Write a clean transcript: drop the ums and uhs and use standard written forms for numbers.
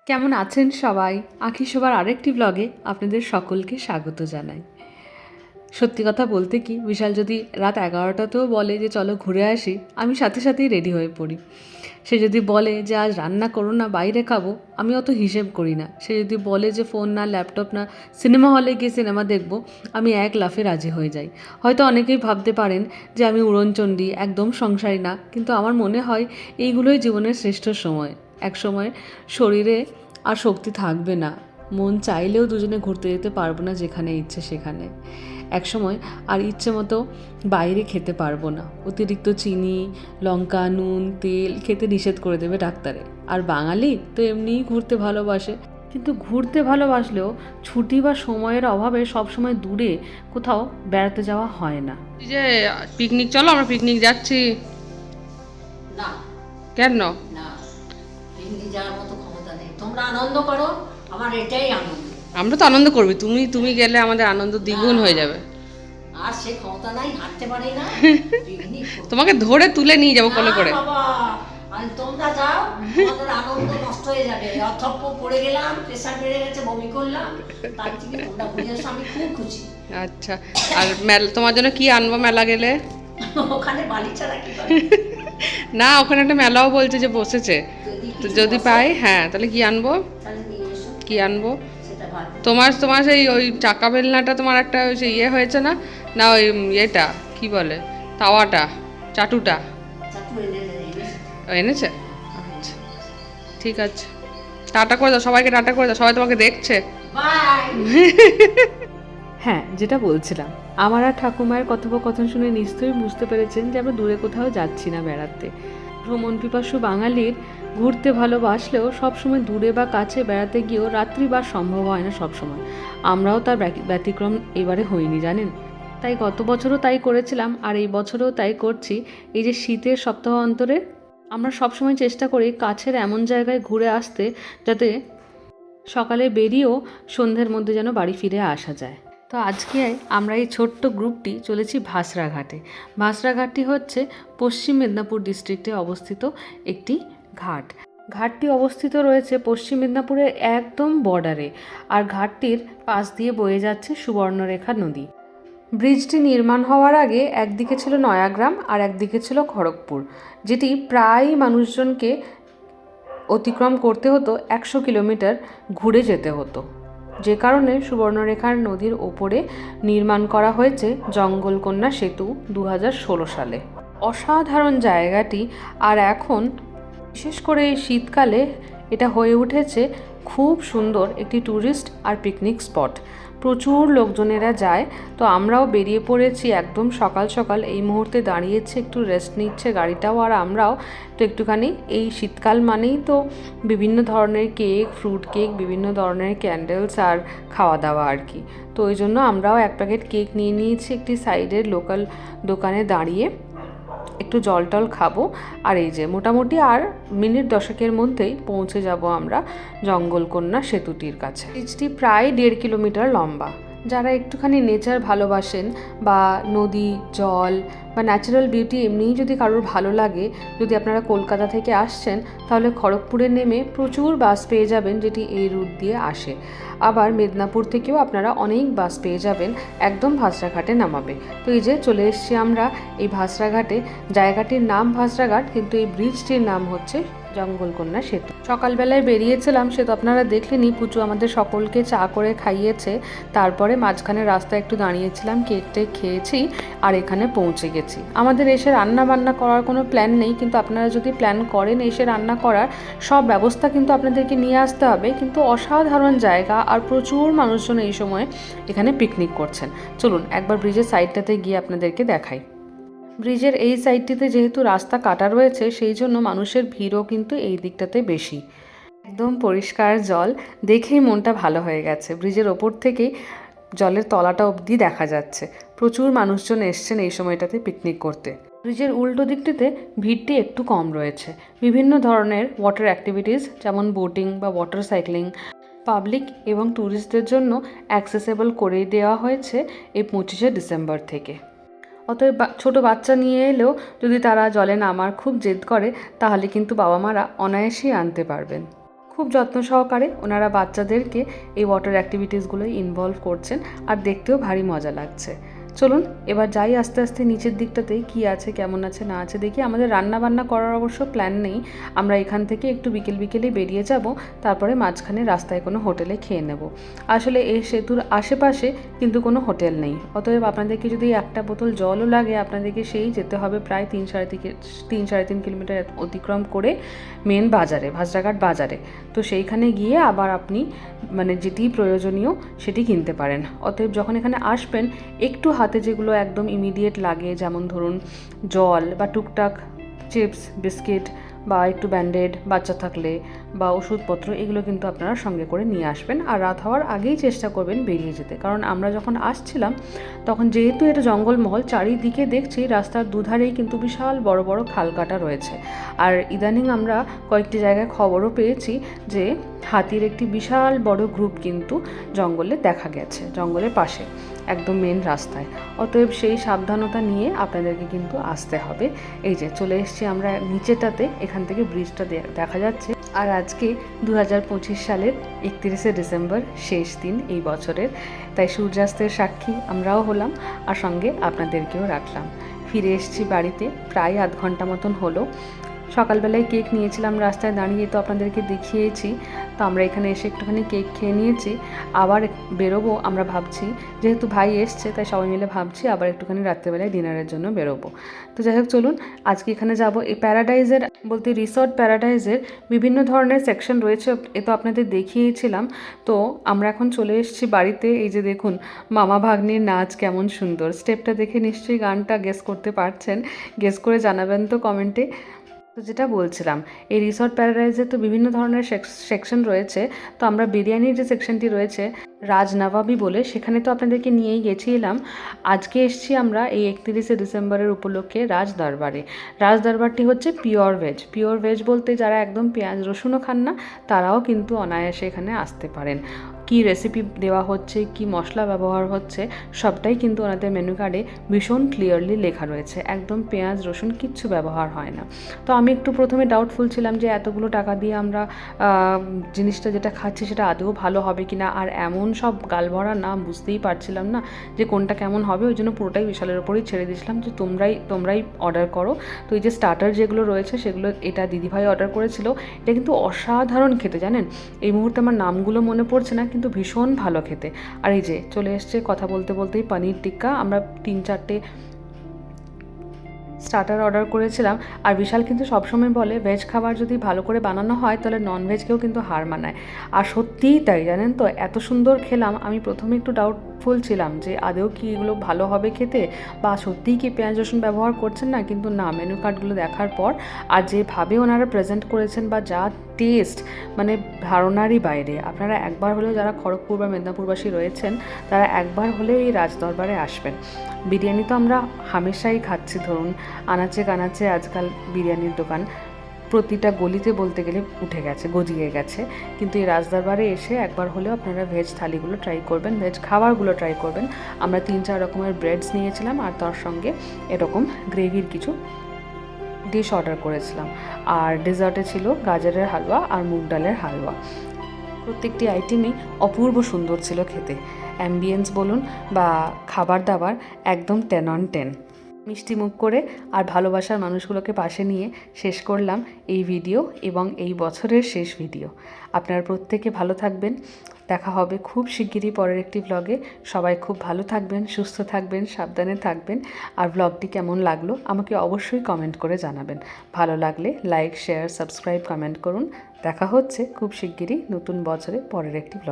কেমন আছেন সবাই? আঁখি শোভার আরেকটি ব্লগে আপনাদের সকলকে স্বাগত জানাই। সত্যি কথা বলতে কি, বিশাল যদি রাত 11টাতেও বলে যে চলো ঘুরে আসি, আমি সাথে সাথেই রেডি হয়ে পড়ি। সে যদি বলে যে আজ রান্না করো না, বাইরে খাবো, আমি অত হিসেব করি না। সে যদি বলে যে ফোন না, ল্যাপটপ না, সিনেমা হলে গিয়ে সিনেমা দেখবো, আমি এক লাফে রাজি হয়ে যাই। হয়তো অনেকেই ভাবতে পারেন যে আমি উড়নচণ্ডী, একদম সংসারী না, কিন্তু আমার মনে হয় এইগুলোই জীবনের শ্রেষ্ঠ সময়। এক সময় শরীরে আর শক্তি থাকবে না, মন চাইলেও দুজনে ঘুরতে যেতে পারবো না যেখানে ইচ্ছে সেখানে। একসময় আর ইচ্ছে মতো বাইরে খেতে পারবো না, অতিরিক্ত চিনি, লঙ্কা, নুন, তেল খেতে নিষেধ করে দেবে ডাক্তারে। আর বাঙালি তো এমনিই ঘুরতে ভালোবাসে, কিন্তু ঘুরতে ভালোবাসলেও ছুটি বা সময়ের অভাবে সবসময় দূরে কোথাও বেড়াতে যাওয়া হয় না। এই যে পিকনিক, চলো আমরা পিকনিক যাচ্ছি। না কেন? না, পিকনিক যাওয়ার মতো ক্ষমতা নেই। তোমরা আনন্দ করো, আমার এটাই আনন্দ। আমরা তো আনন্দ করবি, তুমি তুমি গেলে আমাদের আনন্দ দ্বিগুণ হয়ে যাবে। আর সে ক্ষমতা নাই, হাঁটতে পারি না। পিকনিক তোমাকে ধরে তুলে নিয়ে যাবো কোলে করে। বাবা, আর তোমরা যাও, তোমাদের আনন্দ নষ্ট হয়ে যাবে। অথপ্প পড়ে গেলাম, প্রেশার বেড়ে গেছে, বমি করলাম। তার থেকে তোমরা ঘুরে এসো, আমি খুব খুশি। আচ্ছা, আর তোমার জন্য কি আনবো মেলা গেলে? ওখানে বালি ছাড়া কি করে? না, ওখানে একটা মেলাও বলছে যে বসেছে, তো যদি পাই, হ্যাঁ, তাহলে কি আনবো? তাহলে নিয়ে এসো, কি আনবো? সেটা ভালো। তোমার তোমার সেই ওই চাকা বেলনাটা, তোমার একটা সেই ইয়ে হয়েছে না? না ওই ইয়েটা কি বলে, তাওয়াটা, চাটুটা চাটু এনেছে। এনেছে? আচ্ছা, ঠিক আছে। টাটা করে দাও সবাইকে, টাটা করে দাও, সবাই তোমাকে দেখছে। বাই। হ্যাঁ, যেটা বলছিলাম, আমার আর ঠাকুমায়ের কথোপকথন শুনে নিশ্চয়ই বুঝতে পেরেছেন যে আমরা দূরে কোথাও যাচ্ছি না বেড়াতে। ভ্রমণ পিপাসু বাঙালির ঘুরতে ভালোবাসলেও সবসময় দূরে বা কাছে বেড়াতে গিয়েও রাত্রিবাস সম্ভব হয় না সবসময়। আমরাও তার ব্যতিক্রম এবারে হইনি, জানেন। তাই গত বছরও তাই করেছিলাম, আর এই বছরও তাই করছি। এই যে শীতের সপ্তাহ অন্তরে আমরা সবসময় চেষ্টা করি কাছের এমন জায়গায় ঘুরে আসতে, যাতে সকালে বেরিয়েও সন্ধ্যের মধ্যে যেন বাড়ি ফিরে আসা যায়। তো আজকে আমরা এই ছোট্ট গ্রুপটি চলেছি ভাসরা ঘাটে। ভাসরা ঘাটটি হচ্ছে পশ্চিম মেদিনীপুর ডিস্ট্রিক্টে অবস্থিত একটি ঘাট। ঘাটটি অবস্থিত রয়েছে পশ্চিম মেদিনীপুরের একদম বর্ডারে, আর ঘাটটির পাশ দিয়ে বয়ে যাচ্ছে সুবর্ণরেখা নদী। ব্রিজটি নির্মাণ হওয়ার আগে একদিকে ছিল নয়াগ্রাম আর একদিকে ছিল খড়গপুর, যেটি প্রায় মানুষজনকে অতিক্রম করতে হতো, 100 কিলোমিটার ঘুরে যেতে হতো। যে কারণে সুবর্ণরেখার নদীর ওপরে নির্মাণ করা হয়েছে জঙ্গলকন্যা সেতু 2016 সালে। অসাধারণ জায়গাটি, আর এখন বিশেষ করে এই শীতকালে এটা হয়ে উঠেছে খুব সুন্দর একটি ট্যুরিস্ট আর পিকনিক স্পট। প্রচুর লোকজনেরা যায়। তো আমরাও বেরিয়ে পড়েছি একদম সকাল সকাল। এই মুহূর্তে দাঁড়িয়েছে, একটু রেস্ট নিচ্ছে গাড়িটাও, আর আমরাও তো একটুখানি, এই শীতকাল মানেই তো বিভিন্ন ধরনের কেক, ফ্রুট কেক, বিভিন্ন ধরনের ক্যান্ডেলস আর খাওয়া দাওয়া আর কি। তো ওই জন্য আমরাও এক প্যাকেট কেক নিয়ে নিয়েছি একটি সাইডের লোকাল দোকানে দাঁড়িয়ে, একটু জল টল খাবো। আর এই যে মোটামুটি আর মিনিট 10-এর মধ্যেই পৌঁছে যাব আমরা জঙ্গলকন্যা সেতুটির কাছে। ব্রিজটি প্রায় 1.5 কিলোমিটার লম্বা। যারা একটুখানি নেচার ভালোবাসেন, বা নদী, জল বা ন্যাচারাল বিউটি এমনিই যদি কারোর ভালো লাগে, যদি আপনারা কলকাতা থেকে আসছেন, তাহলে খড়গপুরে নেমে প্রচুর বাস পেয়ে যাবেন যেটি এই রুট দিয়ে আসে। আবার মেদিনীপুর থেকেও আপনারা অনেক বাস পেয়ে যাবেন, একদম ভাসরাঘাটে নামাবে। তো এই যে চলে এসেছি আমরা এই ভাসরাঘাটে। জায়গাটির নাম ভাসরাঘাট, কিন্তু এই ব্রিজটির নাম হচ্ছে জঙ্গলকন্যা সেতু। সকালবেলায় বেরিয়েছিলাম, সে তো আপনারা দেখলেনই, পুচু আমাদের সকলকে চা করে খাইয়েছে। তারপরে মাঝখানে রাস্তায় একটু দাঁড়িয়েছিলাম, কেক টেক খেয়েছি, আর এখানে পৌঁছে গেছি। আমাদের এসে রান্না বান্না করার কোনো প্ল্যান নেই, কিন্তু আপনারা যদি প্ল্যান করেন এসে রান্না করার, সব ব্যবস্থা কিন্তু আপনাদেরকে নিয়ে আসতে হবে। কিন্তু অসাধারণ জায়গা, আর প্রচুর মানুষজন এই সময় এখানে পিকনিক করছেন। চলুন একবার ব্রিজের সাইডটাতে গিয়ে আপনাদেরকে দেখাই। ব্রিজের এই সাইডটিতে যেহেতু রাস্তা কাটা রয়েছে, সেই জন্য মানুষের ভিড়ও কিন্তু এই দিকটাতে বেশি। একদম পরিষ্কার জল, দেখেই মনটা ভালো হয়ে গেছে। ব্রিজের ওপর থেকেই জলের তলাটা অবধি দেখা যাচ্ছে। প্রচুর মানুষজন এসছেন এই সময়টাতে পিকনিক করতে। ব্রিজের উল্টো দিকটিতে ভিড়টি একটু কম রয়েছে। বিভিন্ন ধরনের ওয়াটার অ্যাক্টিভিটিস, যেমন বোটিং বা ওয়াটার সাইক্লিং, পাবলিক এবং ট্যুরিস্টদের জন্য অ্যাক্সেসেবল করে দেওয়া হয়েছে এই 25শে ডিসেম্বর থেকে। অতএব ছোটো বাচ্চা নিয়ে এলেও যদি তারা জলে নামার খুব জেদ করে, তাহলে কিন্তু বাবা মারা অনায়াসেই আনতে পারবেন। খুব যত্ন সহকারে ওনারা বাচ্চাদেরকে এই ওয়াটার অ্যাক্টিভিটিসগুলোই ইনভলভ করছেন, আর দেখতেও ভারী মজা লাগছে। চলুন এবার যাই আস্তে আস্তে নিচের দিকটাতেই কি আছে কেমন আছে না আছে দেখি। আমাদের রান্না বান্না করার অবশ্য প্ল্যান নেই, আমরা এখান থেকে একটু বিকেলেই বেরিয়ে যাব, তারপরে মাঝখানে রাস্তায় কোনো হোটেলে খেয়ে নেব। আসলে এই সেতুর আশেপাশে কিন্তু কোনো হোটেল নেই, অতএব আপনাদেরকে যদি একটা বোতল জলও লাগে আপনাদেরকে সেই যেতে হবে প্রায় 3-3.5 কিলোমিটার অতিক্রম করে মেন বাজারে, ভাজরাঘাট বাজারে। তো সেইখানে গিয়ে আবার আপনি মানে যেটি প্রয়োজনীয় সেটি কিনতে পারেন। অতএব যখন এখানে আসবেন একটু হাতে যেগুলো একদম ইমিডিয়েট লাগে, যেমন ধরুন জল বা টুকটাক চিপস বিস্কিট বা একটু ব্যান্ডেড বাচ্চা থাকলে বা ওষুধপত্র, এগুলো কিন্তু আপনারা সঙ্গে করে নিয়ে আসবেন। আর রাত হওয়ার আগেই চেষ্টা করবেন বেরিয়ে যেতে, কারণ আমরা যখন আসছিলাম তখন যেহেতু এটা জঙ্গলমহল, চারিদিকে দেখছি রাস্তার দুধারেই কিন্তু বিশাল বড় বড় খালকাটা রয়েছে। আর ইদানিং আমরা কয়েকটি জায়গায় খবরও পেয়েছি যে হাতির একটি বিশাল বড় গ্রুপ কিন্তু জঙ্গলে দেখা গেছে, জঙ্গলের পাশে একদম মেন রাস্তায়। অতএব সেই সাবধানতা নিয়ে আপনাদেরকে কিন্তু আসতে হবে। এই যে চলে এসেছি আমরা নিচেটাতে, এখান থেকে ব্রিজটা দেখা যাচ্ছে। আর আজকে 2025 সালের 31শে ডিসেম্বর, শেষ দিন এই বছরের, তাই সূর্যাস্তের সাক্ষী আমরাও হলাম আর সঙ্গে আপনাদেরকেও রাখলাম। ফিরে এসেছি বাড়িতে প্রায় আধ ঘন্টা মতন হলো। সকালবেলায় কেক নিয়েছিলাম রাস্তায় দাঁড়িয়ে, তো আপনাদেরকে দেখিয়েছি। তো আমরা এখানে এসে একটুখানি কেক খেয়ে নিয়েছি, আবার বেরোবো আমরা ভাবছি, যেহেতু ভাই এসছে তাই সবাই মিলে ভাবছি আবার একটুখানি রাত্রেবেলায় ডিনারের জন্য বেরোবো। তো যাই হোক চলুন আজকে এখানে যাব। এই প্যারাডাইজের বলতে রিসর্ট প্যারাডাইজের বিভিন্ন ধরনের সেকশন রয়েছে, এ তো আপনাদের দেখিয়েছিলাম। তো আমরা এখন চলে এসেছি বাড়িতে। এই যে দেখুন মামা ভাগ্নির নাচ কেমন সুন্দর, স্টেপটা দেখে নিশ্চয়ই গানটা গেস করতে পারছেন, গেস করে জানাবেন তো কমেন্টে। তো যেটা বলছিলাম, এই রিসর্ট প্যারাডাইজে তো বিভিন্ন ধরনের সেকশন রয়েছে। তো আমরা বিরিয়ানির যে সেকশনটি রয়েছে রাজ নবাবি বলে, সেখানে তো আপনাদেরকে নিয়েই গেছিলাম। আজকে এসেছি আমরা এই 31শে ডিসেম্বরের উপলক্ষে রাজ দরবারে। রাজ দরবারটি হচ্ছে পিওর ভেজ। পিওর ভেজ বলতে যারা একদম পেঁয়াজ রসুনও খান না তারাও কিন্তু অনায়াসে এখানে আসতে পারেন। কি রেসিপি দেওয়া হচ্ছে, কি মশলা ব্যবহার হচ্ছে, সবটাই কিন্তু ওনাদের মেনু কার্ডে ভীষণ ক্লিয়ারলি লেখা রয়েছে। একদম পেঁয়াজ রসুন কিচ্ছু ব্যবহার হয় না। তো আমি একটু প্রথমে ডাউটফুল ছিলাম যে এতগুলো টাকা দিয়ে আমরা জিনিসটা যেটা খাচ্ছি সেটা আদৌ ভালো হবে কিনা, আর এমন সব গালভরা নাম বুঝতেই পারছিলাম না যে কোনটা কেমন হবে। ওই জন্য পুরোটাই বিশালের ওপরেই ছেড়ে দিয়েছিলাম যে তোমরাই অর্ডার করো। তো এই যে স্টার্টার যেগুলো রয়েছে সেগুলো এটা দিদিভাই অর্ডার করেছিল। এটা কিন্তু অসাধারণ খেতে, জানেন। এই মুহূর্তে আমার নামগুলো মনে পড়ছে না, কিন্তু ভীষণ ভালো খেতে। আর এই যে চলে এসছে কথা বলতে বলতেই পনির টিক্কা। আমরা 3-4টে স্টার্টার অর্ডার করেছিলাম। আর বিশাল কিন্তু সবসময় বলে ভেজ খাবার যদি ভালো করে বানানো হয় তাহলে ননভেজকেও কিন্তু হার মানায়। আর সত্যিই তাই, জানেন তো, এত সুন্দর খেলাম। আমি প্রথমে একটু ডাউটফুল ছিলাম যে আদৌ কি এগুলো ভালো হবে খেতে, বা সত্যিই কি পেঁয়াজ রসুন ব্যবহার করছেন না, কিন্তু না, মেনু কার্ডগুলো দেখার পর আর যেভাবে ওনারা প্রেজেন্ট করেছেন বা যা টেস্ট, মানে ধারণারই বাইরে। আপনারা একবার হলেও যারা খড়গপুর বা মেদিনীপুরবাসী রয়েছেন তারা একবার হলেও এই রাজদরবারে আসবেন। বিরিয়ানি তো আমরা হামেশাই খাচ্ছি, ধরুন আনাচে কানাচে আজকাল বিরিয়ানির দোকান প্রতিটা গলিতে বলতে গেলে উঠে গেছে, গজিয়ে গেছে। কিন্তু এই রাজদরবারে এসে একবার হলেও আপনারা ভেজ থালিগুলো ট্রাই করবেন, ভেজ খাবারগুলো ট্রাই করবেন। আমরা 3-4 রকমের ব্রেডস নিয়েছিলাম আর তার সঙ্গে এরকম গ্রেভির কিছু ডিশ অর্ডার করেছিলাম। আর ডেজার্টে ছিল গাজরের হালুয়া আর মুগ ডালের হালুয়া। প্রত্যেকটি আইটেমই অপূর্ব সুন্দর ছিল খেতে। অ্যাম্বিয়েন্স বলুন বা খাবার দাবার একদম 10 on 10। মিষ্টি মুখ করে আর ভালোবাসার মানুষগুলোকে পাশে নিয়ে শেষ করলাম এই ভিডিও এবং এই বছরের শেষ ভিডিও। আপনারা প্রত্যেকে ভালো থাকবেন। দেখা হবে খুব শিগগিরই পরের একটি ব্লগে। সবাই খুব ভালো থাকবেন, সুস্থ থাকবেন, সাবধানে থাকবেন। আর ব্লগটি কেমন লাগলো আমাকে অবশ্যই কমেন্ট করে জানাবেন। ভালো লাগলে লাইক, শেয়ার, সাবস্ক্রাইব, কমেন্ট করুন। দেখা হচ্ছে খুব শিগগিরই নতুন বছরে পরের একটি ব্লগ।